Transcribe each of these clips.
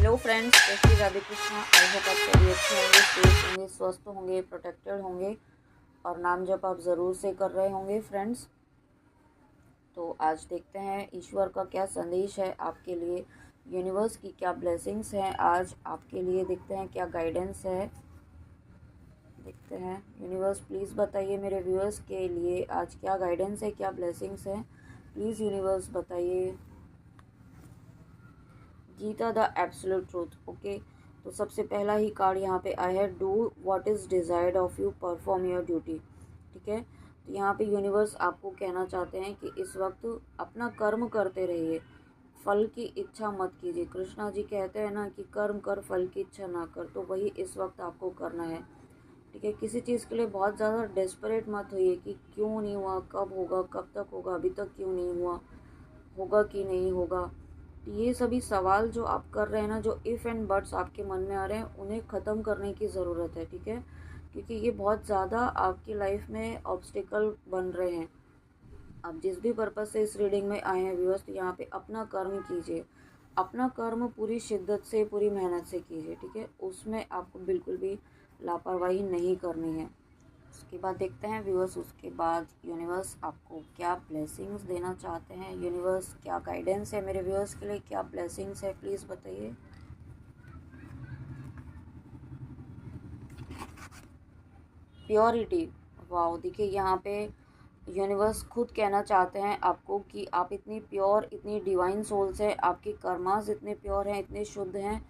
Hello friends, जय Shri Radhe Krishna. I hope आप सभी अच्छे होंगे, सेफ होंगे, स्वस्थ होंगे, प्रोटेक्टेड होंगे और नाम जप आप ज़रूर से कर रहे होंगे फ्रेंड्स। तो आज देखते हैं ईश्वर का क्या संदेश है आपके लिए, यूनिवर्स की क्या ब्लेसिंग्स हैं आज आपके लिए। देखते हैं क्या गाइडेंस है। देखते हैं यूनिवर्स, प्लीज़ बताइए मेरे व्यूअर्स के लिए आज क्या गाइडेंस है, क्या ब्लेसिंग्स हैं। प्लीज़ यूनिवर्स बताइए। Gita the absolute truth. Okay, तो सबसे पहला ही कार्ड यहाँ पे आया है, do what is desired of you, perform your duty. ठीक है, तो यहाँ पे यूनिवर्स आपको कहना चाहते हैं कि इस वक्त अपना कर्म करते रहिए, फल की इच्छा मत कीजिए। कृष्णा जी कहते हैं ना कि कर्म कर, फल की इच्छा ना कर, तो वही इस वक्त आपको करना है। ठीक है, किसी चीज़ के लिए बहुत ज़्यादा डेस्परेट मत होइए कि क्यों नहीं हुआ, कब होगा, कब तक होगा, अभी तक क्यों नहीं हुआ, होगा कि नहीं होगा। ये सभी सवाल जो आप कर रहे हैं ना, जो इफ़ एंड बट्स आपके मन में आ रहे हैं, उन्हें ख़त्म करने की ज़रूरत है। ठीक है, क्योंकि ये बहुत ज़्यादा आपकी लाइफ में ऑब्स्टिकल बन रहे हैं। आप जिस भी पर्पज़ से इस रीडिंग में आए हैं व्यूअर्स, तो यहाँ पे अपना कर्म कीजिए, अपना कर्म पूरी शिद्दत से, पूरी मेहनत से कीजिए। ठीक है, उसमें आपको बिल्कुल भी लापरवाही नहीं करनी है। उसके बाद देखते हैं व्यूअर्स, उसके बाद यूनिवर्स आपको क्या ब्लेसिंग्स देना चाहते हैं। यूनिवर्स क्या गाइडेंस है मेरे व्यूअर्स के लिए, क्या ब्लेसिंग्स है, प्लीज़ बताइए। प्योरिटी, वाओ, देखिए यहाँ पे यूनिवर्स खुद कहना चाहते हैं आपको कि आप इतनी प्योर, इतनी डिवाइन सोल्स हैं, आपके कर्मास इतने प्योर हैं, इतने शुद्ध हैं,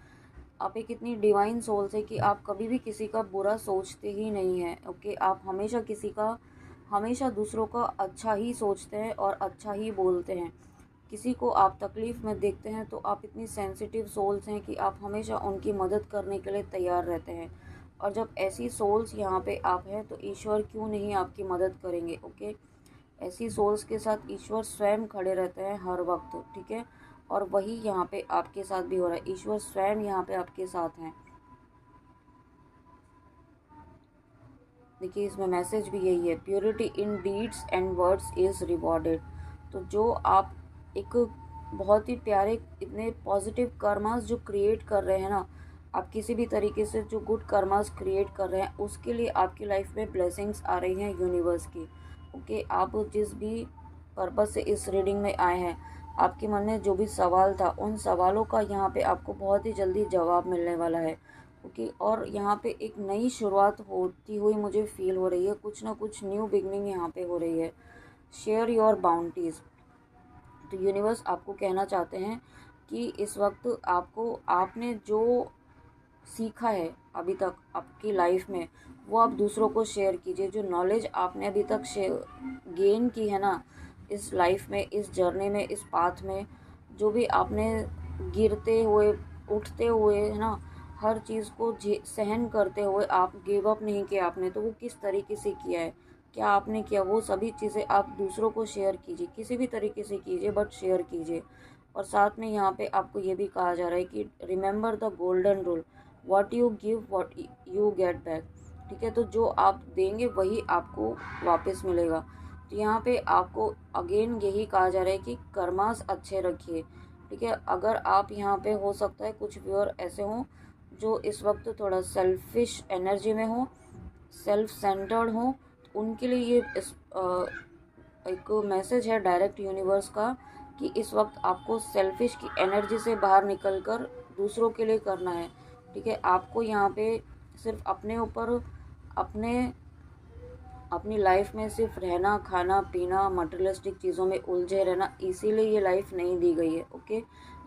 आप एक इतनी डिवाइन सोल्स है कि आप कभी भी किसी का बुरा सोचते ही नहीं हैं। ओके, आप हमेशा किसी का, हमेशा दूसरों का अच्छा ही सोचते हैं और अच्छा ही बोलते हैं। किसी को आप तकलीफ़ में देखते हैं तो आप इतनी सेंसिटिव सोल्स हैं कि आप हमेशा उनकी मदद करने के लिए तैयार रहते हैं। और जब ऐसी सोल्स यहाँ पे आप हैं तो ईश्वर क्यों नहीं आपकी मदद करेंगे। ओके, ऐसी सोल्स के साथ ईश्वर स्वयं खड़े रहते हैं हर वक्त। ठीक है, और वही यहाँ पे आपके साथ भी हो रहा है, ईश्वर स्वयं यहाँ पे आपके साथ हैं। देखिए इसमें मैसेज भी यही है, purity in deeds and words is rewarded. तो जो आप एक बहुत ही प्यारे, इतने पॉजिटिव कर्मास जो क्रिएट कर रहे हैं ना, आप किसी भी तरीके से जो गुड कर्मास क्रिएट कर रहे हैं, उसके लिए आपकी लाइफ में ब्लेसिंग्स आ रही हैं यूनिवर्स की। ओके, आप जिस भी पर्पज़ से इस रीडिंग में आए हैं, आपके मन में जो भी सवाल था, उन सवालों का यहाँ पे आपको बहुत ही जल्दी जवाब मिलने वाला है। ओके, और यहाँ पे एक नई शुरुआत होती हुई मुझे फील हो रही है, कुछ ना कुछ न्यू बिगनिंग यहाँ पे हो रही है। Share your bounties. तो यूनिवर्स आपको कहना चाहते हैं कि इस वक्त आपको, आपने जो सीखा है अभी तक आपकी लाइफ में, वो आप दूसरों को शेयर कीजिए। जो नॉलेज आपने अभी तक गेन की है ना इस लाइफ में, इस जर्नी में, इस पाथ में, जो भी आपने गिरते हुए, उठते हुए, है ना, हर चीज़ को सहन करते हुए आप गिव अप नहीं किया आपने, तो वो किस तरीके से किया है, क्या आपने किया, वो सभी चीज़ें आप दूसरों को शेयर कीजिए, किसी भी तरीके से कीजिए, बट शेयर कीजिए। और साथ में यहाँ पे आपको ये भी कहा जा रहा है कि remember the golden rule, what you give what you get back. ठीक है, तो जो आप देंगे वही आपको वापस मिलेगा। तो यहाँ पे आपको अगेन यही कहा जा रहा है कि कर्मास अच्छे रखिए। ठीक है, अगर आप यहाँ पे, हो सकता है कुछ व्यूअर ऐसे हों जो इस वक्त थोड़ा सेल्फिश एनर्जी में हो, सेल्फ सेंटर्ड हो, तो उनके लिए ये एक मैसेज है डायरेक्ट यूनिवर्स का कि इस वक्त आपको सेल्फिश की एनर्जी से बाहर निकलकर दूसरों के लिए करना है। ठीक है, आपको यहाँ पे सिर्फ अपने ऊपर, अपने अपनी लाइफ में सिर्फ रहना, खाना पीना, मटेरियलिस्टिक चीज़ों में उलझे रहना, इसीलिए ये लाइफ नहीं दी गई है। ओके,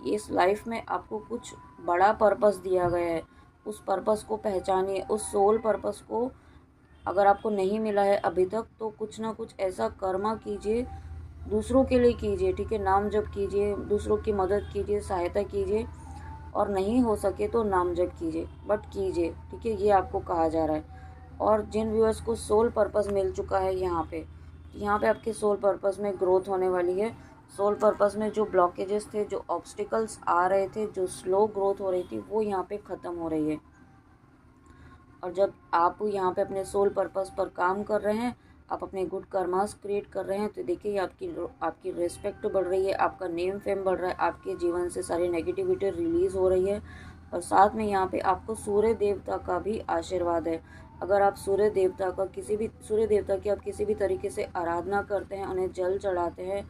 इस लाइफ में आपको कुछ बड़ा पर्पस दिया गया है, उस पर्पस को पहचानिए, उस सोल पर्पस को अगर आपको नहीं मिला है अभी तक, तो कुछ ना कुछ ऐसा कर्मा कीजिए, दूसरों के लिए कीजिए। ठीक है, नाम जप कीजिए, दूसरों की मदद कीजिए, सहायता कीजिए, और नहीं हो सके तो नाम जप कीजिए, बट कीजिए। ठीक है, ये आपको कहा जा रहा है। और जिन व्यूअर्स को सोल पर्पस मिल चुका है यहाँ पे आपके सोल पर्पस में ग्रोथ होने वाली है। सोल पर्पस में जो ब्लॉकेजेस थे, जो ऑब्स्टिकल्स आ रहे थे, जो स्लो ग्रोथ हो रही थी, वो यहाँ पे ख़त्म हो रही है। और जब आप यहाँ पे अपने सोल पर्पस पर काम कर रहे हैं, आप अपने गुड कर्मास क्रिएट कर रहे हैं, तो देखिए आपकी रिस्पेक्ट बढ़ रही है, आपका नेम फेम बढ़ रहा है, आपके जीवन से सारी नेगेटिविटी रिलीज़ हो रही है। और साथ में यहाँ पे आपको सूर्य देवता का भी आशीर्वाद है। अगर आप सूर्य देवता की आप किसी भी तरीके से आराधना करते हैं, उन्हें जल चढ़ाते हैं,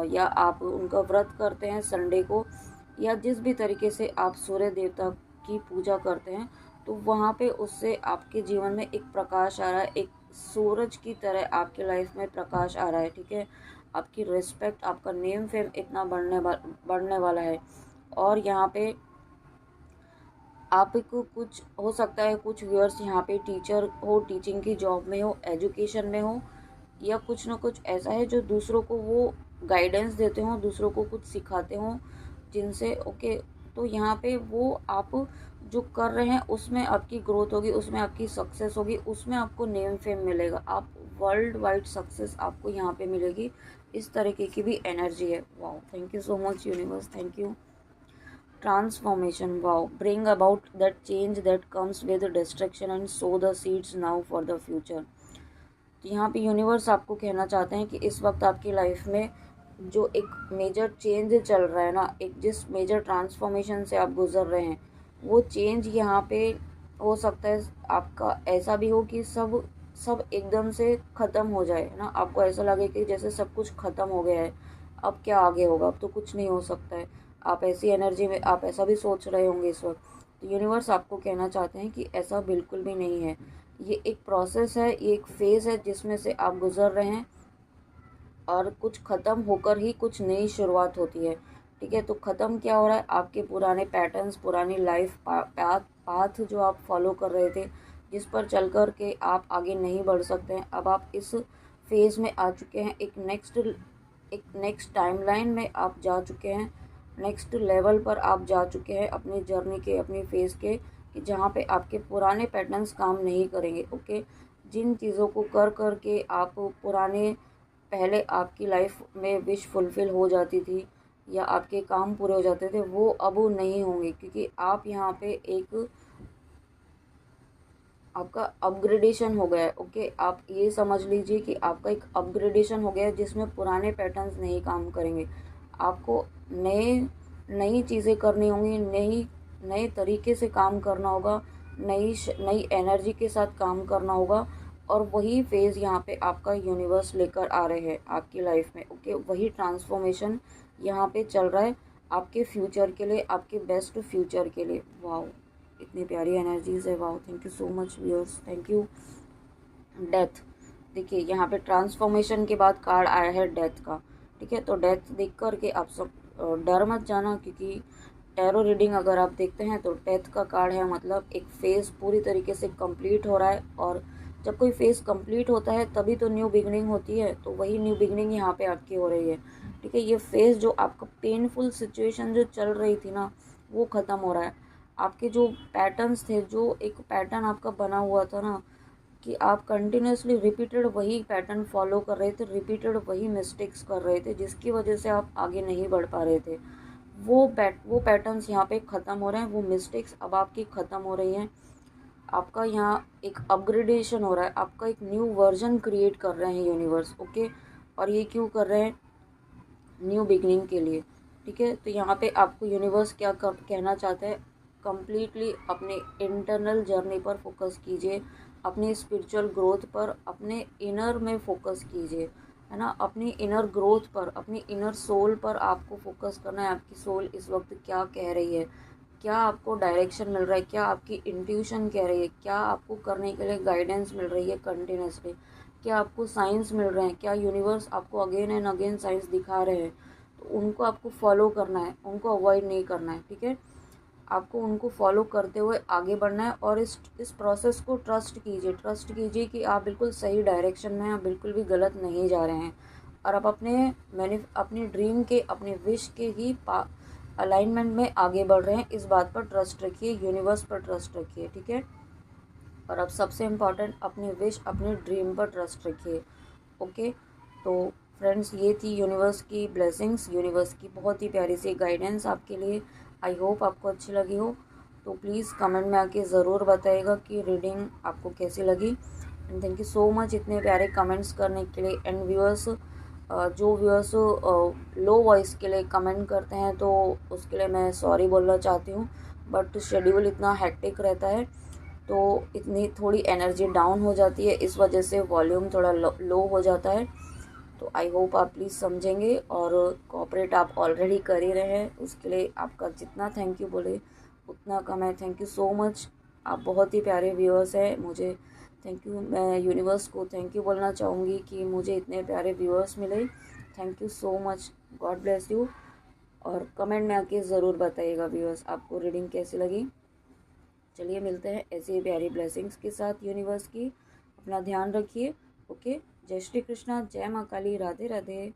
या आप उनका व्रत करते हैं संडे को, या जिस भी तरीके से आप सूर्य देवता की पूजा करते हैं, तो वहाँ पे उससे आपके जीवन में एक प्रकाश आ रहा है, एक सूरज की तरह आपके लाइफ में प्रकाश आ रहा है। ठीक है, आपकी रिस्पेक्ट, आपका नेम फेम इतना बढ़ने वाला है। और यहाँ पे आपको कुछ हो सकता है, कुछ व्यूअर्स यहाँ पे टीचर हो, टीचिंग की जॉब में हो, एजुकेशन में हो, या कुछ ना कुछ ऐसा है जो दूसरों को वो गाइडेंस देते हो, दूसरों को कुछ सिखाते हो, जिनसे ओके, तो यहाँ पे वो आप जो कर रहे हैं उसमें आपकी ग्रोथ होगी, उसमें आपकी सक्सेस होगी, उसमें आपको नेम फेम मिलेगा, आप वर्ल्ड वाइड सक्सेस आपको यहाँ पे मिलेगी। इस तरीके की भी एनर्जी है। Wow, thank you so much universe, thank you. Transformation, wow, bring about that change that comes with destruction and sow the seeds now for the future। तो यहाँ पे यूनिवर्स आपको कहना चाहते हैं कि इस वक्त आपकी लाइफ में जो एक मेजर चेंज चल रहा है ना, एक जिस मेजर ट्रांसफॉर्मेशन से आप गुजर रहे हैं, वो चेंज यहाँ पे हो सकता है आपका ऐसा भी हो कि सब सब एकदम से ख़त्म हो जाए ना, आपको ऐसा लगे कि जैसे सब कुछ ख़त्म हो गया है, अब क्या आगे होगा, अब तो कुछ नहीं हो सकता है। आप ऐसी एनर्जी में, आप ऐसा भी सोच रहे होंगे इस वक्त। तो यूनिवर्स आपको कहना चाहते हैं कि ऐसा बिल्कुल भी नहीं है। ये एक प्रोसेस है, ये एक फेज़ है जिसमें से आप गुजर रहे हैं, और कुछ ख़त्म होकर ही कुछ नई शुरुआत होती है। ठीक है, तो ख़त्म क्या हो रहा है, आपके पुराने पैटर्न्स, पुरानी लाइफ पाथ जो आप फॉलो कर रहे थे, जिस पर चल कर के आप आगे नहीं बढ़ सकते हैं, अब आप इस फेज़ में आ चुके हैं, एक नेक्स्ट टाइमलाइन में आप जा चुके हैं, नेक्स्ट लेवल पर आप जा चुके हैं अपनी जर्नी के, अपनी फेज़ के, कि जहाँ पे आपके पुराने पैटर्न्स काम नहीं करेंगे। ओके, जिन चीज़ों को कर कर के आप पुराने, पहले आपकी लाइफ में विश फुलफ़िल हो जाती थी या आपके काम पूरे हो जाते थे, वो अब नहीं होंगे, क्योंकि आप यहाँ पे एक आपका अपग्रेडेशन हो गया है। ओके, आप ये समझ लीजिए कि आपका एक अपग्रेडेशन हो गया है, जिसमें पुराने पैटर्न्स नहीं काम करेंगे। आपको नए नई चीज़ें करनी होंगी, नए तरीके से काम करना होगा, नई एनर्जी के साथ काम करना होगा, और वही फेज़ यहाँ पे आपका यूनिवर्स लेकर आ रहे हैं आपकी लाइफ में। ओके, वही ट्रांसफॉर्मेशन यहाँ पे चल रहा है आपके फ्यूचर के लिए, आपके बेस्ट फ्यूचर के लिए। वाओ, इतनी प्यारी एनर्जीज है। Wow, thank you so much viewers, thank you. Death, देखिए यहाँ पे ट्रांसफॉर्मेशन के बाद कार्ड आया है डेथ का। ठीक है, तो डेथ देख कर के आप सब डर मत जाना, क्योंकि टैरो रीडिंग अगर आप देखते हैं तो डेथ का कार्ड है, मतलब एक फेज़ पूरी तरीके से कंप्लीट हो रहा है, और जब कोई फेज़ कंप्लीट होता है तभी तो न्यू बिगनिंग होती है, तो वही न्यू बिगनिंग यहाँ पे आपकी हो रही है। ठीक है, ये फेज़ जो आपका पेनफुल सिचुएशन जो चल रही थी ना, वो ख़त्म हो रहा है। आपके जो पैटर्न्स थे, जो एक पैटर्न आपका बना हुआ था ना, कि आप कंटिन्यूसली रिपीटेड वही पैटर्न फॉलो कर रहे थे, रिपीटेड वही मिस्टेक्स कर रहे थे, जिसकी वजह से आप आगे नहीं बढ़ पा रहे थे, वो पैटर्न्स यहाँ पे ख़त्म हो रहे हैं, वो मिस्टेक्स अब आपकी ख़त्म हो रही हैं। आपका यहाँ एक अपग्रेडेशन हो रहा है, आपका एक न्यू वर्जन क्रिएट कर रहे हैं यूनिवर्स। ओके, और ये क्यों कर रहे हैं, न्यू बिगनिंग के लिए। ठीक है, तो यहाँ पे आपको यूनिवर्स क्या कहना चाहता है, कम्प्लीटली अपने इंटरनल जर्नी पर फोकस कीजिए, अपनी स्पिरिचुअल ग्रोथ पर, अपने इनर में फोकस कीजिए, है ना, अपनी इनर ग्रोथ पर, अपनी इनर सोल पर आपको फोकस करना है। आपकी सोल इस वक्त क्या कह रही है, क्या आपको डायरेक्शन मिल रहा है, क्या आपकी इंट्यूशन कह रही है, क्या आपको करने के लिए गाइडेंस मिल रही है कंटिन्यूसली, क्या आपको साइंस मिल रहे हैं, क्या यूनिवर्स आपको अगेन एंड अगेन साइंस दिखा रहे हैं, तो उनको आपको फॉलो करना है, उनको अवॉइड नहीं करना है। ठीक है, आपको उनको फॉलो करते हुए आगे बढ़ना है, और इस प्रोसेस को ट्रस्ट कीजिए कि आप बिल्कुल सही डायरेक्शन में हैं, आप बिल्कुल भी गलत नहीं जा रहे हैं, और आप अपनी ड्रीम के, अपने विश के ही अलाइनमेंट में आगे बढ़ रहे हैं। इस बात पर ट्रस्ट रखिए, यूनिवर्स पर ट्रस्ट रखिए। ठीक है, और अब सबसे इम्पॉर्टेंट, अपनी विश, अपने ड्रीम पर ट्रस्ट रखिए। ओके, तो फ्रेंड्स, ये थी यूनिवर्स की ब्लेसिंग्स, यूनिवर्स की बहुत ही प्यारी सी गाइडेंस आपके लिए। आई होप आपको अच्छी लगी हो, तो प्लीज़ कमेंट में आके ज़रूर बताइएगा कि रीडिंग आपको कैसी लगी। And thank you so much इतने प्यारे कमेंट्स करने के लिए। एंड व्यूअर्स, जो व्यूअर्स लो वॉइस के लिए कमेंट करते हैं, तो उसके लिए मैं सॉरी बोलना चाहती हूँ। बट शेड्यूल इतना हेक्टिक रहता है तो इतनी थोड़ी एनर्जी डाउन हो जाती है, इस वजह से वॉल्यूम थोड़ा लो हो जाता है। तो आई होप आप प्लीज़ समझेंगे, और कोऑपरेट आप ऑलरेडी कर ही रहे हैं, उसके लिए आपका जितना थैंक यू बोले उतना कम है। थैंक यू सो मच, आप बहुत ही प्यारे व्यूअर्स हैं। मुझे थैंक यू, मैं यूनिवर्स को थैंक यू बोलना चाहूँगी कि मुझे इतने प्यारे व्यूअर्स मिले। Thank you so much, God bless you. और कमेंट में आके ज़रूर बताइएगा व्यूअर्स आपको रीडिंग कैसी लगी। चलिए मिलते हैं ऐसी ही प्यारी ब्लेसिंग्स के साथ यूनिवर्स की। अपना ध्यान रखिए। ओके, जय श्री कृष्णा, जय माँ काली, राधे राधे।